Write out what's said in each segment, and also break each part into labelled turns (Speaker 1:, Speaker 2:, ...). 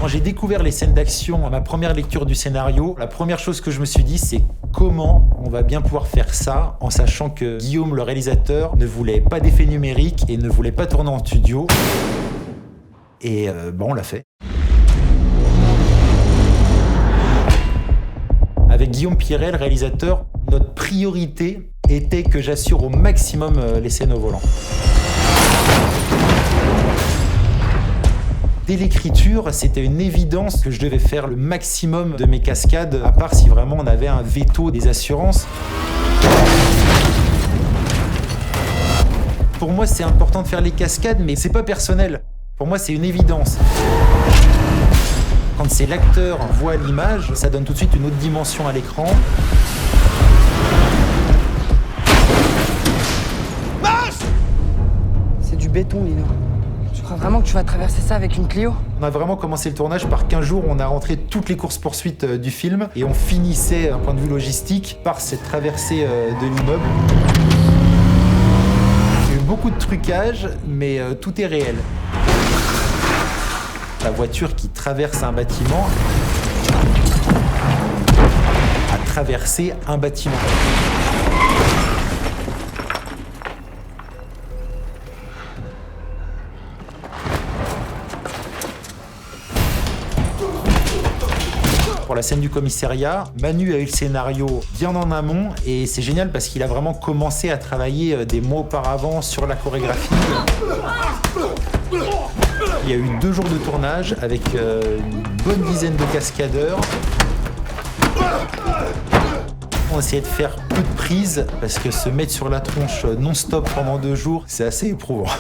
Speaker 1: Quand j'ai découvert les scènes d'action à ma première lecture du scénario, la première chose que je me suis dit, c'est comment on va bien pouvoir faire ça en sachant que Guillaume, le réalisateur, ne voulait pas d'effets numériques et ne voulait pas tourner en studio. Et on l'a fait. Avec Guillaume Pierret, le réalisateur, notre priorité était que j'assure au maximum les scènes au volant. Dès l'écriture, c'était une évidence que je devais faire le maximum de mes cascades, à part si vraiment on avait un veto des assurances. Pour moi, c'est important de faire les cascades, mais c'est pas personnel. Pour moi, c'est une évidence. Quand c'est l'acteur voit l'image, ça donne tout de suite une autre dimension à l'écran.
Speaker 2: C'est du béton, Lino. Tu crois vraiment que tu vas traverser ça avec une Clio?
Speaker 1: On a vraiment commencé le tournage par 15 jours, on a rentré toutes les courses-poursuites du film et on finissait, d'un point de vue logistique, par cette traversée de l'immeuble. Il y a eu beaucoup de trucage, mais tout est réel. La voiture qui traverse un bâtiment a traversé un bâtiment. Pour la scène du commissariat, Manu a eu le scénario bien en amont et c'est génial parce qu'il a vraiment commencé à travailler des mois auparavant sur la chorégraphie. Il y a eu 2 jours de tournage avec une bonne dizaine de cascadeurs. On essayait de faire peu de prises parce que se mettre sur la tronche non-stop pendant 2 jours, c'est assez éprouvant.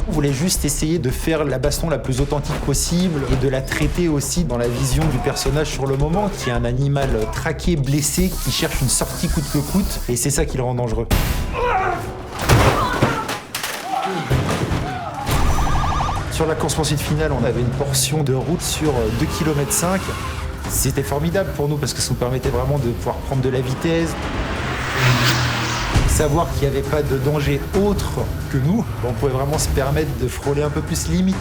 Speaker 1: On voulait juste essayer de faire la baston la plus authentique possible et de la traiter aussi dans la vision du personnage sur le moment, qui est un animal traqué, blessé, qui cherche une sortie coûte que coûte, et c'est ça qui le rend dangereux. Sur la course-poursuite finale, on avait une portion de route sur 2,5 km. C'était formidable pour nous parce que ça nous permettait vraiment de pouvoir prendre de la vitesse. Savoir qu'il n'y avait pas de danger autre que nous, on pouvait vraiment se permettre de frôler un peu plus limite.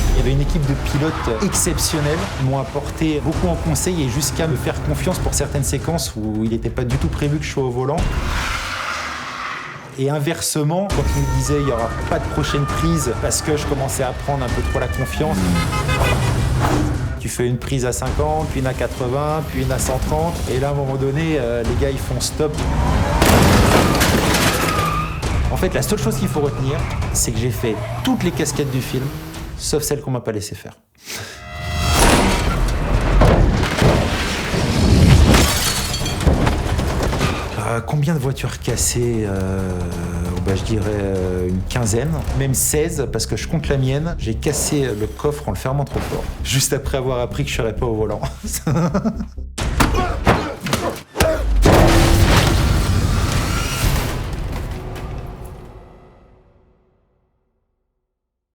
Speaker 1: Il y avait une équipe de pilotes exceptionnelle. Ils m'ont apporté beaucoup en conseil et jusqu'à me faire confiance pour certaines séquences où il n'était pas du tout prévu que je sois au volant. Et inversement, quand ils me disaient il n'y aura pas de prochaine prise parce que je commençais à prendre un peu trop la confiance, tu fais une prise à 50, puis une à 80, puis une à 130, et là à un moment donné, les gars ils font stop. En fait, la seule chose qu'il faut retenir, c'est que j'ai fait toutes les cascades du film, sauf celles qu'on m'a pas laissé faire. Combien de voitures cassées je dirais une quinzaine, même 16, parce que je compte la mienne. J'ai cassé le coffre en le fermant trop fort, juste après avoir appris que je serais pas au volant.